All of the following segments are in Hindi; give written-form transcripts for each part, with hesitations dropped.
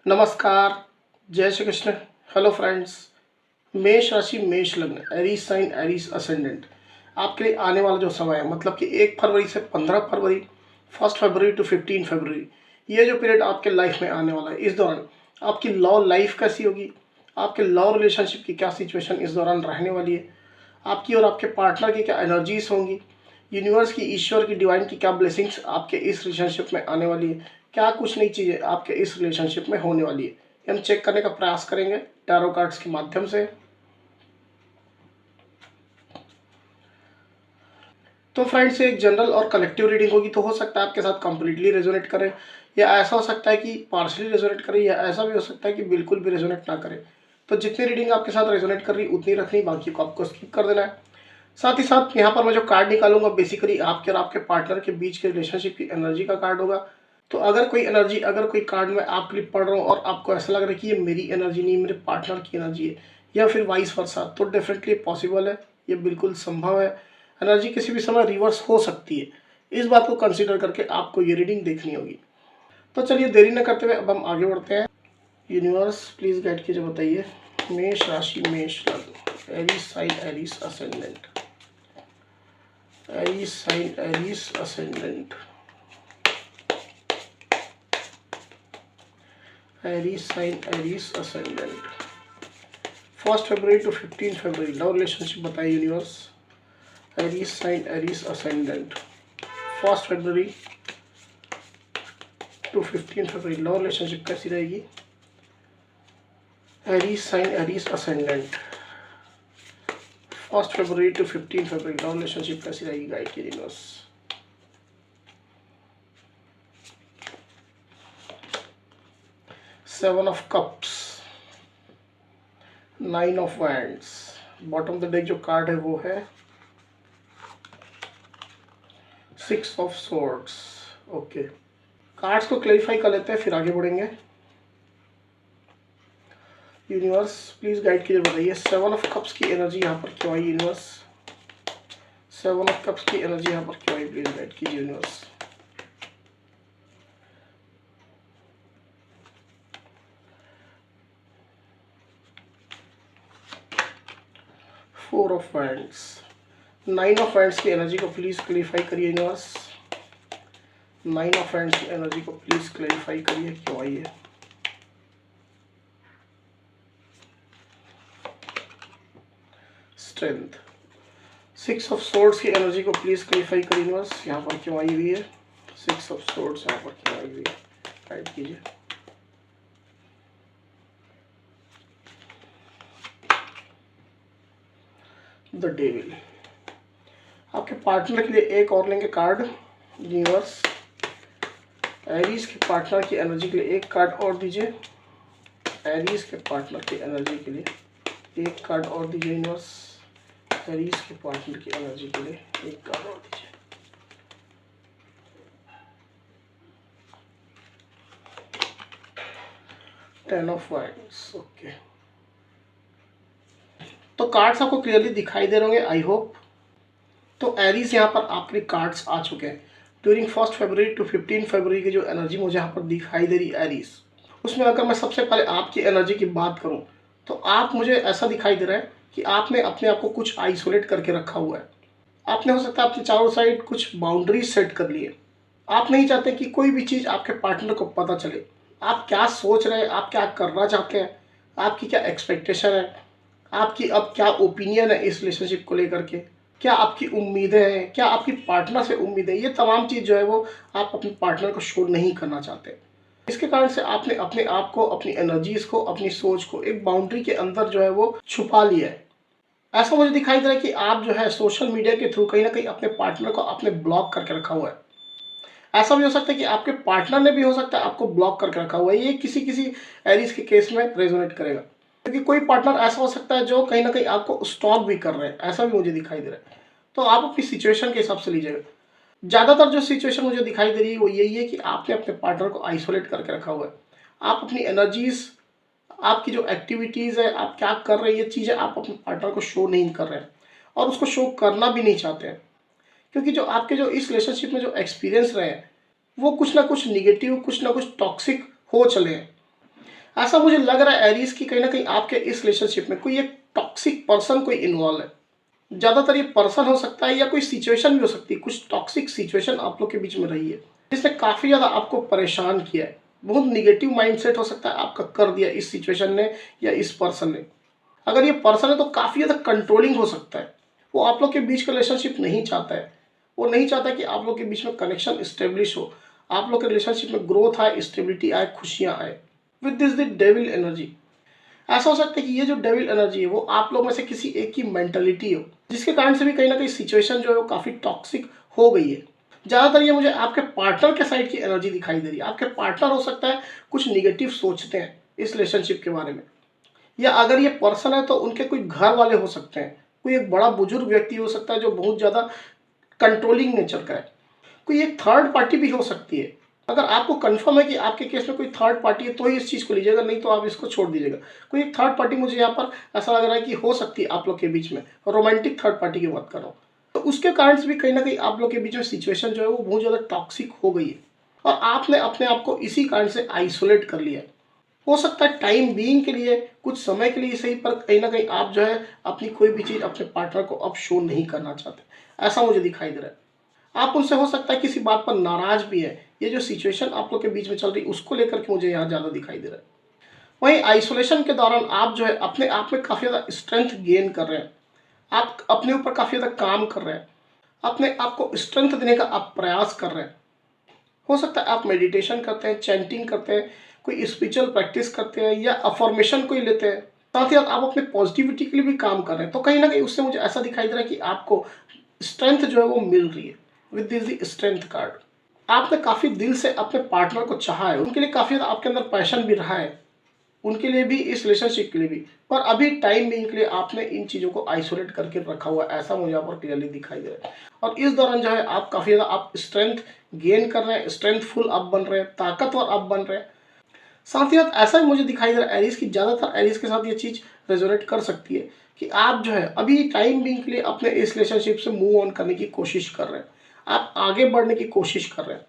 नमस्कार, जय श्री कृष्ण। हेलो फ्रेंड्स, मेष राशि मेष लग्न, एरीज साइन, एरीज असेंडेंट आपके लिए आने वाला जो समय है, मतलब कि 1 फरवरी से 15 फरवरी, 1 फरवरी टू 15 फरवरी, ये जो पीरियड आपके लाइफ में आने वाला है, इस दौरान आपकी लव लाइफ कैसी होगी, आपके लव रिलेशनशिप की क्या सिचुएशन इस दौरान रहने वाली है, आपकी और आपके पार्टनर की क्या एनर्जीज होंगी, यूनिवर्स की, ईश्वर की, डिवाइन की क्या ब्लेसिंग्स आपके इस रिलेशनशिप में आने वाली है, क्या कुछ नई चीज़ें आपके इस रिलेशनशिप में होने वाली है, हम चेक करने का प्रयास करेंगे टैरो कार्ड्स के माध्यम से। तो फ्रेंड्स, एक जनरल और कलेक्टिव रीडिंग होगी, तो हो सकता है आपके साथ कंप्लीटली रेजोनेट करे, या ऐसा हो सकता है कि पार्शली रेजोनेट करे, या ऐसा भी हो सकता है कि बिल्कुल भी रेजोनेट ना करे। तो जितनी रीडिंग आपके साथ रेजोनेट कर रही उतनी रखनी, बाकी को आपको स्किप कर देना है। साथ ही साथ यहाँ पर मैं जो कार्ड निकालूंगा बेसिकली आपके और आपके पार्टनर के बीच के रिलेशनशिप की एनर्जी का कार्ड होगा। तो अगर कोई एनर्जी, अगर कोई कार्ड मैं आपके लिए पढ़ रहा हूँ और आपको ऐसा लग रहा है कि ये मेरी एनर्जी नहीं, मेरे पार्टनर की एनर्जी है, या फिर वाइस वर्सा, तो डेफिनेटली पॉसिबल है, ये बिल्कुल संभव है। एनर्जी किसी भी समय रिवर्स हो सकती है, इस बात को कंसिडर करके आपको ये रीडिंग देखनी होगी। तो चलिए देरी न करते हुए अब हम आगे बढ़ते हैं। यूनिवर्स प्लीज गाइड कीजिए, बताइए मेष राशि मेष लग्न, Aries sign, Aries ascendant, Aries sign, Aries ascendant, Aries sign, Aries ascendant. 1 फरवरी टू 15 फरवरी लव रिलेशनशिप बताइए universe. Aries sign, Aries ascendant, 1 फरवरी टू 15 फरवरी लव रिलेशनशिप कैसी रहेगी। एरीज साइन, एरीज असेंडेंट, 1 फरवरी टू 15 फरवरी लव रिलेशनशिप कैसी रहेगी, गाइड कीजिए universe. Seven of cups, 9 of wands, bottom of the deck जो कार्ड है वो है 6 ऑफ सोर्ड्स। ओके, कार्ड्स को क्लैरिफाई कर लेते हैं, फिर आगे बढ़ेंगे। यूनिवर्स प्लीज गाइड कीजिए, बताइए 7 ऑफ कप्स की एनर्जी यहाँ पर क्यों आई यूनिवर्स। 7 ऑफ कप्स की एनर्जी यहाँ पर क्यों आई, प्लीज गाइड कीजिए universe. Four of wands, 9 of wands की एनर्जी को प्लीज क्लैरिफाई करिए यूनिवर्स। 9 ऑफ वैंड्स की एनर्जी को प्लीज क्लैरिफाई करिए, क्यों आई है। स्ट्रेंथ, 6 ऑफ सोर्ड्स की एनर्जी को प्लीज क्लैरिफाई करिए यूनिवर्स, यहाँ पर क्यों आई हुई है। 6 ऑफ सोर्ड्स यहाँ पर क्यों आई हुई है, गाइड कीजिए। द डेविल, आपके पार्टनर के लिए एक और लेंगे कार्ड यूनिवर्स। एरीज के पार्टनर की एनर्जी के लिए एक कार्ड और दीजिए। एरीज के पार्टनर की एनर्जी के लिए एक कार्ड और दीजिए यूनिवर्स। एरीज के पार्टनर की एनर्जी के लिए एक कार्ड और दीजिए। Ten of winds. ओके, तो कार्ड्स आपको क्लियरली दिखाई दे रहे होंगे, आई होप। तो एरीज यहाँ पर आपके कार्ड्स आ चुके हैं। ड्यूरिंग 1 फरवरी टू 15 फरवरी की जो एनर्जी मुझे यहाँ पर दिखाई दे रही है एरीज, उसमें अगर मैं सबसे पहले आपकी एनर्जी की बात करूँ तो आप, मुझे ऐसा दिखाई दे रहा है कि आपने अपने आप को कुछ आइसोलेट करके रखा हुआ है। आपने, हो सकता है अपने चारों साइड कुछ बाउंड्रीज सेट कर लिए। आप नहीं चाहते कि कोई भी चीज़ आपके पार्टनर को पता चले। आप क्या सोच रहे हैं, आप क्या करना चाहते हैं, आपकी क्या एक्सपेक्टेशन है, आपकी अब क्या ओपिनियन है इस रिलेशनशिप को लेकर के, क्या आपकी उम्मीदें हैं, क्या आपकी पार्टनर से उम्मीदें, ये तमाम चीज़ जो है वो आप अपने पार्टनर को शो नहीं करना चाहते। इसके कारण से आपने अपने आप को, अपनी एनर्जीज को, अपनी सोच को एक बाउंड्री के अंदर जो है वो छुपा लिया है। ऐसा मुझे दिखाई दे रहा है कि आप जो है सोशल मीडिया के थ्रू कहीं ना कहीं अपने पार्टनर को आपने ब्लॉक करके रखा हुआ है। ऐसा भी हो सकता है कि आपके पार्टनर ने भी, हो सकता है, आपको ब्लॉक करके रखा हुआ है। ये किसी किसी एरीज के केस में रेजोनेट करेगा, क्योंकि कोई पार्टनर ऐसा हो सकता है जो कहीं ना कहीं आपको स्टॉक भी कर रहे हैं, ऐसा भी मुझे दिखाई दे रहा है। तो आप अपनी सिचुएशन के हिसाब से लीजिएगा। ज़्यादातर जो सिचुएशन मुझे दिखाई दे रही है वो यही है कि आपने अपने पार्टनर को आइसोलेट करके रखा हुआ है। आप अपनी एनर्जीज, आपकी जो एक्टिविटीज़ है, आप क्या कर रहे हैं, ये चीज़ें आप अपने पार्टनर को शो नहीं कर रहे हैं, और उसको शो करना भी नहीं चाहते हैं। क्योंकि जो आपके जो इस रिलेशनशिप में जो एक्सपीरियंस रहे हैं वो कुछ ना कुछ निगेटिव, कुछ ना कुछ टॉक्सिक हो चले हैं। ऐसा मुझे लग रहा है एरीज की कहीं ना कहीं आपके इस रिलेशनशिप में कोई एक टॉक्सिक पर्सन कोई इन्वॉल्व है। ज़्यादातर ये पर्सन हो सकता है या कोई सिचुएशन भी हो सकती है, कुछ टॉक्सिक सिचुएशन आप लोग के बीच में रही है जिसने काफ़ी ज़्यादा आपको परेशान किया है। बहुत निगेटिव माइंडसेट हो सकता है आपका कर दिया इस सिचुएशन ने या इस पर्सन ने। अगर ये पर्सन है तो काफ़ी ज़्यादा कंट्रोलिंग हो सकता है। वो आप लोग के बीच का रिलेशनशिप नहीं चाहता है। वो नहीं चाहता कि आप लोग के बीच में कनेक्शन इस्टेब्लिश हो, आप लोग के रिलेशनशिप में ग्रोथ आए, स्टेबिलिटी आए, खुशियाँ आए। With this the devil energy, ऐसा हो सकता है कि ये जो डेविल एनर्जी है वो आप लोग में से किसी एक की मेंटलिटी हो, जिसके कारण से भी कहीं ना कहीं सिचुएशन जो है वो काफ़ी टॉक्सिक हो गई है। ज़्यादातर ये मुझे आपके पार्टनर के साइड की एनर्जी दिखाई दे रही है। आपके पार्टनर हो सकता है कुछ निगेटिव सोचते हैं इस रिलेशनशिप के बारे में, या अगर ये पर्सन है तो उनके कोई घर वाले हो सकते हैं, कोई एक बड़ा बुजुर्ग व्यक्ति हो सकता है जो बहुत ज़्यादा कंट्रोलिंग नेचर का है, कोई एक थर्ड पार्टी भी हो सकती है। अगर आपको कंफर्म है कि आपके केस में कोई थर्ड पार्टी है तो ही इस चीज़ को लीजिएगा, नहीं तो आप इसको छोड़ दीजिएगा। कोई एक थर्ड पार्टी मुझे यहाँ पर ऐसा लग रहा है कि हो सकती है आप लोग के बीच में, रोमांटिक थर्ड पार्टी की बात कर रहा हूँ। तो उसके कारण से भी कहीं ना कहीं आप लोग के बीच में सिचुएशन जो है वो बहुत ज़्यादा टॉक्सिक हो गई है और आपने अपने आप को इसी कारण से आइसोलेट कर लिया है। हो सकता है टाइम बीइंग के लिए, कुछ समय के लिए सही, पर कहीं ना कहीं आप जो है अपनी कोई भी चीज़ अपने पार्टनर को अब शो नहीं करना चाहते, ऐसा मुझे दिखाई दे रहा है। आप उनसे हो सकता है किसी बात पर नाराज भी है। ये जो सिचुएशन आप लोग के बीच में चल रही है उसको लेकर के मुझे यहाँ ज़्यादा दिखाई दे रहा है। वहीं आइसोलेशन के दौरान आप जो है अपने आप में काफ़ी ज़्यादा स्ट्रेंथ गेन कर रहे हैं, आप अपने ऊपर काफ़ी ज़्यादा काम कर रहे हैं, अपने आप को स्ट्रेंथ देने का आप प्रयास कर रहे हैं। हो सकता है आप मेडिटेशन करते हैं, चैंटिंग करते हैं, कोई स्पिरिचुअल प्रैक्टिस करते हैं या अफॉर्मेशन कोई लेते हैं, साथ ही साथ आप अपने पॉजिटिविटी के लिए भी काम कर रहे हैं। तो कहीं ना कहीं उससे मुझे ऐसा दिखाई दे रहा है कि आपको स्ट्रेंथ जो है वो मिल रही है। विद दिस स्ट्रेंथ कार्ड, आपने काफ़ी दिल से अपने पार्टनर को चाहा है, उनके लिए काफ़ी ज़्यादा आपके अंदर पैशन भी रहा है, उनके लिए भी, इस रिलेशनशिप के लिए भी, पर अभी टाइम बीइंग के लिए आपने इन चीज़ों को आइसोलेट करके रखा हुआ है, ऐसा मुझे यहाँ पर क्लियरली दिखाई दे रहा है। और इस दौरान जो है आप काफ़ी ज़्यादा आप स्ट्रेंथ गेन कर रहे हैं, स्ट्रेंथफुल आप बन रहे हैं, ताकतवर आप बन रहे हैं। साथ ही साथ ऐसा भी मुझे दिखाई दे रहा है एरीज की, ज़्यादातर एरीज के साथ ये चीज़ रेजोनेट कर सकती है कि आप जो है अभी टाइम बीइंग के लिए अपने इस रिलेशनशिप से मूव ऑन करने की कोशिश कर रहे हैं, आप आगे बढ़ने की कोशिश कर रहे हैं।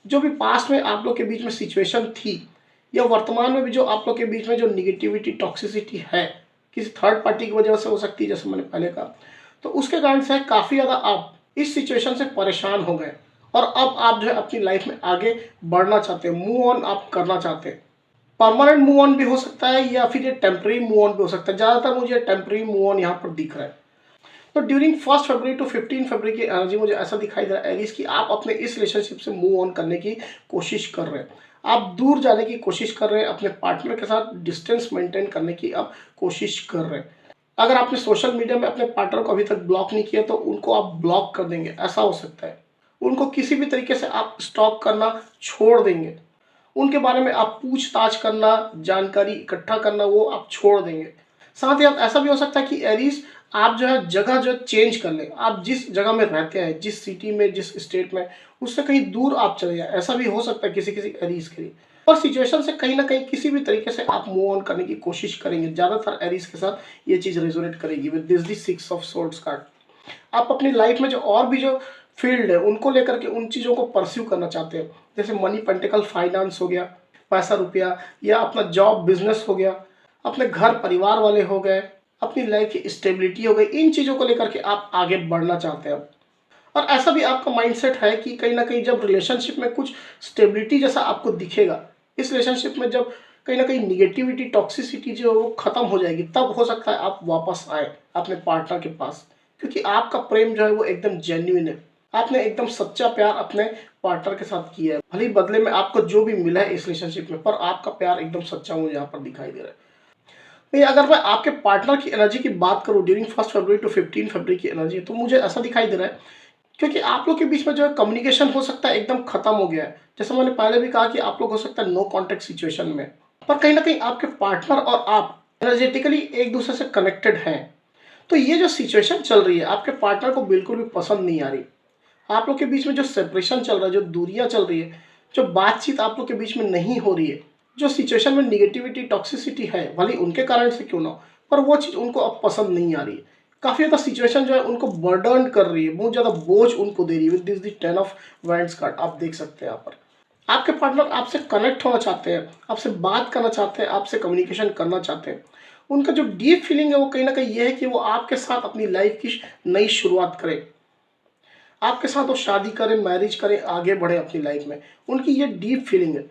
जो भी पास्ट में आप लोग के बीच में सिचुएशन थी या वर्तमान में भी जो आप लोग के बीच में जो निगेटिविटी, टॉक्सिसिटी है, किसी थर्ड पार्टी की वजह से हो सकती है, जैसे मैंने पहले कहा, तो उसके कारण से काफ़ी ज़्यादा आप इस सिचुएशन से परेशान हो गए और अब आप जो है अपनी लाइफ में आगे बढ़ना चाहते हैं, मूव ऑन आप करना चाहते हैं। परमानेंट मूव ऑन भी हो सकता है या फिर ये टेम्परेरी मूव ऑन भी हो सकता है। ज़्यादातर मुझे टेम्परेरी मूव ऑन यहाँ पर दिख रहा है। तो ड्यूरिंग 1 फरवरी टू 15 फरवरी की एनर्जी मुझे ऐसा दिखाई दे रहा है एरीज कि आप अपने इस रिलेशनशिप से मूव ऑन करने की कोशिश कर रहे हैं, आप दूर जाने की कोशिश कर रहे हैं, अपने पार्टनर के साथ डिस्टेंस मेंटेन करने की आप कोशिश कर रहे हैं। अगर आपने सोशल मीडिया में अपने पार्टनर को अभी तक ब्लॉक नहीं किया तो उनको आप ब्लॉक कर देंगे, ऐसा हो सकता है। उनको किसी भी तरीके से आप स्टॉक करना छोड़ देंगे, उनके बारे में आप पूछताछ करना, जानकारी इकट्ठा करना, वो आप छोड़ देंगे। साथ ही साथ ऐसा भी हो सकता है कि एरीज आप जो है जगह जो चेंज कर लें, आप जिस जगह में रहते हैं, जिस सिटी में, जिस स्टेट में, उससे कहीं दूर आप चले जाएं, ऐसा भी हो सकता है किसी किसी एरीज के लिए। और सिचुएशन से कहीं ना कहीं किसी भी तरीके से आप मूव ऑन करने की कोशिश करेंगे। ज़्यादातर एरीज के साथ ये चीज़ रेजोनेट करेगी with this 6 of swords card. आप अपनी लाइफ में जो और भी जो फील्ड है उनको लेकर के उन चीज़ों को परस्यू करना चाहते हैं, जैसे मनी, पेंटिकल, फाइनेंस हो गया, पैसा रुपया, या अपना जॉब बिजनेस हो गया, अपने घर परिवार वाले हो गए, अपनी लाइफ की स्टेबिलिटी हो गई, इन चीज़ों को लेकर के आप आगे बढ़ना चाहते हैं। और ऐसा भी आपका माइंडसेट है कि कहीं ना कहीं जब रिलेशनशिप में कुछ स्टेबिलिटी जैसा आपको दिखेगा, इस रिलेशनशिप में जब कहीं ना कहीं निगेटिविटी, टॉक्सिसिटी जो है वो खत्म हो जाएगी, तब हो सकता है आप वापस आए अपने पार्टनर के पास, क्योंकि आपका प्रेम जो है वो एकदम जेन्युइन है। आपने एकदम सच्चा प्यार अपने पार्टनर के साथ किया है, भले ही बदले में आपको जो भी मिला है इस रिलेशनशिप में, पर आपका प्यार एकदम सच्चा मुझे यहाँ पर दिखाई दे रहा है। नहीं, अगर मैं आपके पार्टनर की एनर्जी की बात करूं ड्यूरिंग 1 फरवरी टू 15 फरवरी की एनर्जी, तो मुझे ऐसा दिखाई दे रहा है क्योंकि आप लोग के बीच में जो है कम्युनिकेशन हो सकता है एकदम खत्म हो गया है। जैसे मैंने पहले भी कहा कि आप लोग हो सकता है नो कॉन्टेक्ट सिचुएशन में, पर कहीं ना कहीं आपके पार्टनर और आप एनर्जेटिकली एक दूसरे से कनेक्टेड हैं। तो ये जो सिचुएशन चल रही है आपके पार्टनर को बिल्कुल भी पसंद नहीं आ रही। आप लोग के बीच में जो सेपरेशन चल रहा है, जो दूरियां चल रही है, जो बातचीत आप लोग के बीच में नहीं हो रही है, जो सिचुएशन में निगेटिविटी, टॉक्सिसिटी है, भले ही उनके कारण से क्यों ना हो, पर वो चीज़ उनको अब पसंद नहीं आ रही है। काफ़ी ज़्यादा सिचुएशन जो है उनको बर्डन कर रही है, बहुत ज़्यादा बोझ उनको दे रही है। With this the 10 of wands card आप देख सकते हैं यहाँ पर। आपके पार्टनर आपसे कनेक्ट होना चाहते हैं, आपसे बात करना चाहते हैं, आपसे कम्युनिकेशन करना चाहते हैं। उनका जो डीप फीलिंग है वो कहीं न कहीं ये है कि वो आपके साथ अपनी लाइफ़ की नई शुरुआत करें। आपके साथ वो शादी करें, मैरिज करें, आगे बढ़ें अपनी लाइफ़ में। उनकी ये डीप फीलिंग है।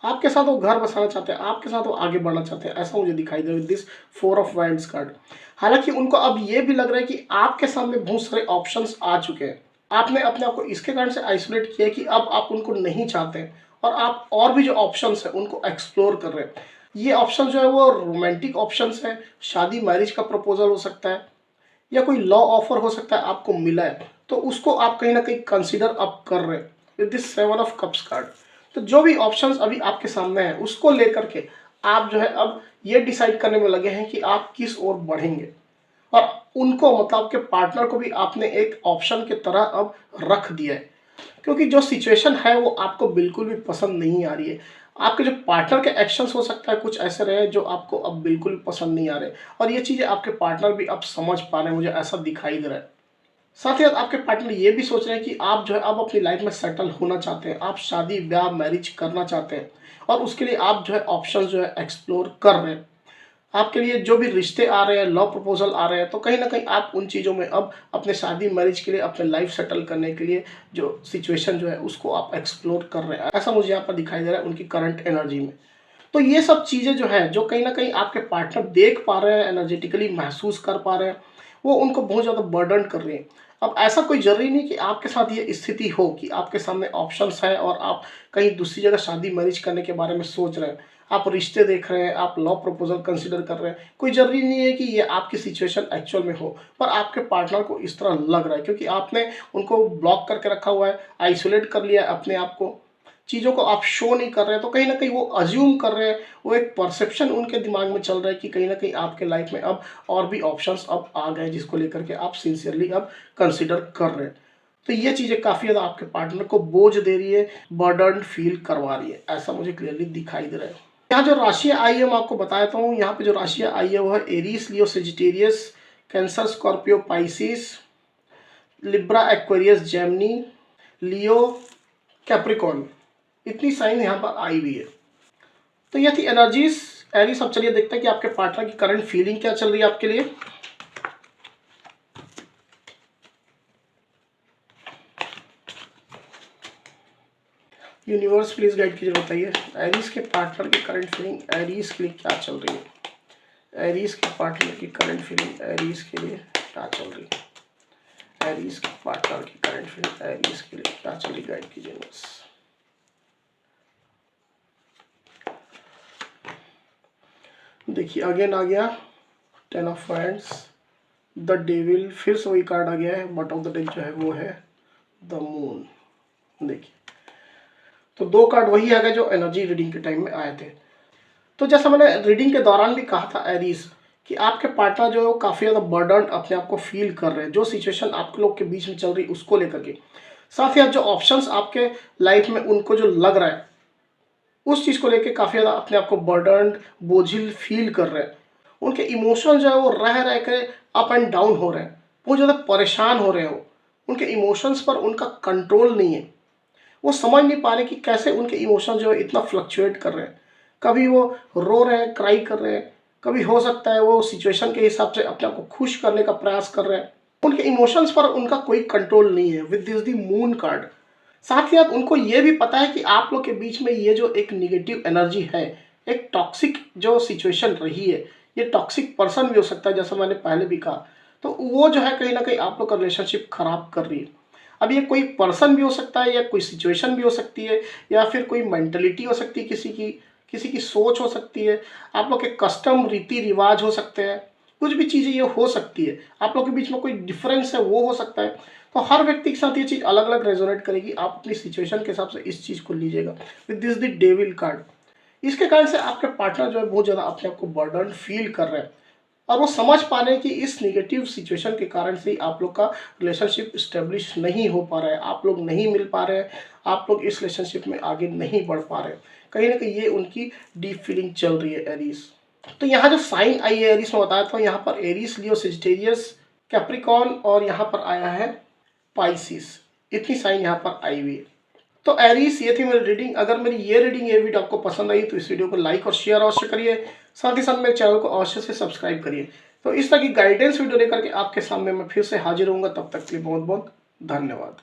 आपके साथ वो घर बसाना चाहते हैं, आपके साथ वो आगे बढ़ना चाहते हैं, ऐसा मुझे दिखाई दे रहा है दिस 4 ऑफ वांड्स कार्ड। हालाँकि उनको अब ये भी लग रहा है कि आपके सामने बहुत सारे ऑप्शंस आ चुके हैं। आपने अपने आप को इसके कारण से आइसोलेट किया है कि अब आप उनको नहीं चाहते हैं और आप और भी जो ऑप्शंस हैं उनको एक्सप्लोर कर रहे हैं। ये ऑप्शन जो है वो रोमांटिक ऑप्शंस हैं, शादी मैरिज का प्रपोज़ल हो सकता है या कोई लॉ ऑफर हो सकता है आपको मिला है, तो उसको आप कहीं न कहीं कंसीडर अब कर रहे हैं with this 7 of cups card. तो जो भी ऑप्शंस अभी आपके सामने हैं उसको लेकर के आप जो है अब ये डिसाइड करने में लगे हैं कि आप किस ओर बढ़ेंगे और उनको मतलब आपके पार्टनर को भी आपने एक ऑप्शन की तरह अब रख दिया है। क्योंकि जो सिचुएशन है वो आपको बिल्कुल भी पसंद नहीं आ रही है। आपके जो पार्टनर के एक्शंस हो सकता है कुछ ऐसे रहे जो आपको अब बिल्कुल भी पसंद नहीं आ रहे और ये चीज़ें आपके पार्टनर भी अब समझ पा रहे हैं, मुझे ऐसा दिखाई दे रहा है। साथ ही साथ आपके पार्टनर ये भी सोच रहे हैं कि आप जो है अब अपनी लाइफ में सेटल होना चाहते हैं, आप शादी ब्याह मैरिज करना चाहते हैं और उसके लिए आप जो है ऑप्शंस जो है एक्सप्लोर कर रहे हैं। आपके लिए जो भी रिश्ते आ रहे हैं, लव प्रपोजल आ रहे हैं, तो कहीं न कहीं आप उन चीज़ों में अब अपने शादी मैरिज के लिए, अपने लाइफ सेटल करने के लिए जो सिचुएशन जो है उसको आप एक्सप्लोर कर रहे हैं। ऐसा मुझे यहाँ पर दिखाई दे रहा है उनकी करंट एनर्जी में। तो ये सब चीज़ें जो है, जो कहीं न कहीं आपके पार्टनर देख पा रहे हैं, एनर्जेटिकली महसूस कर पा रहे हैं, वो उनको बहुत ज़्यादा बर्डन कर रही है। अब ऐसा कोई ज़रूरी नहीं कि आपके साथ ये स्थिति हो कि आपके सामने ऑप्शंस हैं और आप कहीं दूसरी जगह शादी मैरिज करने के बारे में सोच रहे हैं। आप रिश्ते देख रहे हैं, आप लव प्रपोज़ल कंसीडर कर रहे हैं। कोई ज़रूरी नहीं है कि ये आपकी सिचुएशन एक्चुअल में हो, पर आपके पार्टनर को इस तरह लग रहा है क्योंकि आपने उनको ब्लॉक करके रखा हुआ है, आइसोलेट कर लिया है अपने आप को। चीज़ों को आप शो नहीं कर रहे हैं, तो कहीं न कहीं वो अज़्यूम कर रहे हैं, वो एक परसेप्शन उनके दिमाग में चल रहा है कि कहीं न कहीं आपके लाइफ़ में अब और भी ऑप्शंस अब आ गए जिसको लेकर के आप सिंसियरली अब कंसीडर कर रहे हैं। तो ये चीज़ें काफ़ी ज़्यादा आपके पार्टनर को बोझ दे रही है, बर्डन फ़ील करवा रही है, ऐसा मुझे क्लियरली दिखाई दे रहा है। यहाँ जो राशियाँ आई है मैं आपको बता देता हूँ, यहाँ पे जो राशियाँ आई है वो है Aries, Leo, Sagittarius, Cancer, Scorpio, Pisces, Libra, Aquarius, Gemini, Leo, Capricorn. इतनी साइन यहाँ पर आई हुई है। तो ये थी एनर्जीज एरीज। अब चलिए देखते हैं कि आपके पार्टनर की करंट फीलिंग क्या चल रही है आपके लिए। यूनिवर्स प्लीज गाइड कीजिए, बताइए एरीज के पार्टनर की करंट फीलिंग एरीज के लिए क्या चल रही है। एरीज के पार्टनर की करंट फीलिंग एरीज के लिए क्या चल रही है। एरीज के पार्टनर की करंट फीलिंग एरीज के लिए क्या चल रही, गाइड कीजिए बस। देखिए अगेन आ गया 10 ऑफ वांड्स, द डेविल, फिर से वही कार्ड आ गया है। बट ऑफ द डेक जो है वो है द मून। देखिए तो दो कार्ड वही आ गए जो एनर्जी रीडिंग के टाइम में आए थे। तो जैसा मैंने रीडिंग के दौरान भी कहा था एरीज कि आपके पार्टनर जो है वो काफ़ी ज़्यादा बर्डन अपने आप को फील कर रहे हैं, जो सिचुएशन आप लोग के बीच में चल रही है उसको लेकर के। साथ ही साथ जो ऑप्शंस आपके लाइफ में उनको जो लग रहा है उस चीज़ को लेके काफ़ी ज़्यादा अपने आप को बर्डन, बोझिल फील कर रहे हैं। उनके इमोशन जो है वो रह रह के अप एंड डाउन हो रहे हैं, बहुत ज़्यादा परेशान हो रहे हैं वो। उनके इमोशंस पर उनका कंट्रोल नहीं है। वो समझ नहीं पा रहे कि कैसे उनके इमोशन जो है इतना फ्लक्चुएट कर रहे हैं। कभी वो रो रहे हैं, क्राई कर रहे हैं, कभी हो सकता है वो सिचुएशन के हिसाब से अपने आप को खुश करने का प्रयास कर रहे हैं। उनके इमोशंस पर उनका कोई कंट्रोल नहीं है with this the moon card. साथ ही साथ उनको ये भी पता है कि आप लोग के बीच में ये जो एक निगेटिव एनर्जी है, एक टॉक्सिक जो सिचुएशन रही है, ये टॉक्सिक पर्सन भी हो सकता है जैसा मैंने पहले भी कहा। तो वो जो है कहीं ना कहीं आप लोग का रिलेशनशिप खराब कर रही है। अब ये कोई पर्सन भी हो सकता है या कोई सिचुएशन भी हो सकती है या फिर कोई मेंटलिटी हो सकती है, किसी की सोच हो सकती है, आप लोग के कस्टम रीति रिवाज हो सकते हैं, कुछ भी चीज़ें ये हो सकती है। आप लोग के बीच में कोई डिफरेंस है वो हो सकता है। तो हर व्यक्ति के साथ ये चीज़ अलग अलग रेजोनेट करेगी। आप अपनी सिचुएशन के हिसाब से इस चीज़ को लीजिएगा with this the devil card. इसके कारण से आपके पार्टनर जो है बहुत ज़्यादा अपने आप को बर्डन फील कर रहे हैं और वो समझ पा रहे हैं कि इस निगेटिव सिचुएशन के कारण से ही आप लोग का रिलेशनशिप स्टेब्लिश नहीं हो पा रहा है, आप लोग नहीं मिल पा रहे हैं, आप लोग इस रिलेशनशिप में आगे नहीं बढ़ पा रहे हैं। कहीं ना कहीं ये उनकी डीप फीलिंग चल रही है एरीज। तो यहाँ जो साइन आई है एरीज में बताया था, यहाँ पर एरीज, लियो, सेजिटेरियस, कैप्रिकॉर्न और यहाँ पर आया है पाइसिस। इतनी साइन यहाँ पर आई हुई है। तो एरीज ये थी मेरी रीडिंग। अगर मेरी ये वीडियो आपको पसंद आई तो इस वीडियो को लाइक और शेयर अवश्य करिए, साथ ही साथ मेरे चैनल को अवश्य से सब्सक्राइब करिए। तो इस तरह की गाइडेंस वीडियो लेकर के आपके सामने मैं फिर से हाजिर होऊंगा। तब तक के लिए बहुत बहुत धन्यवाद।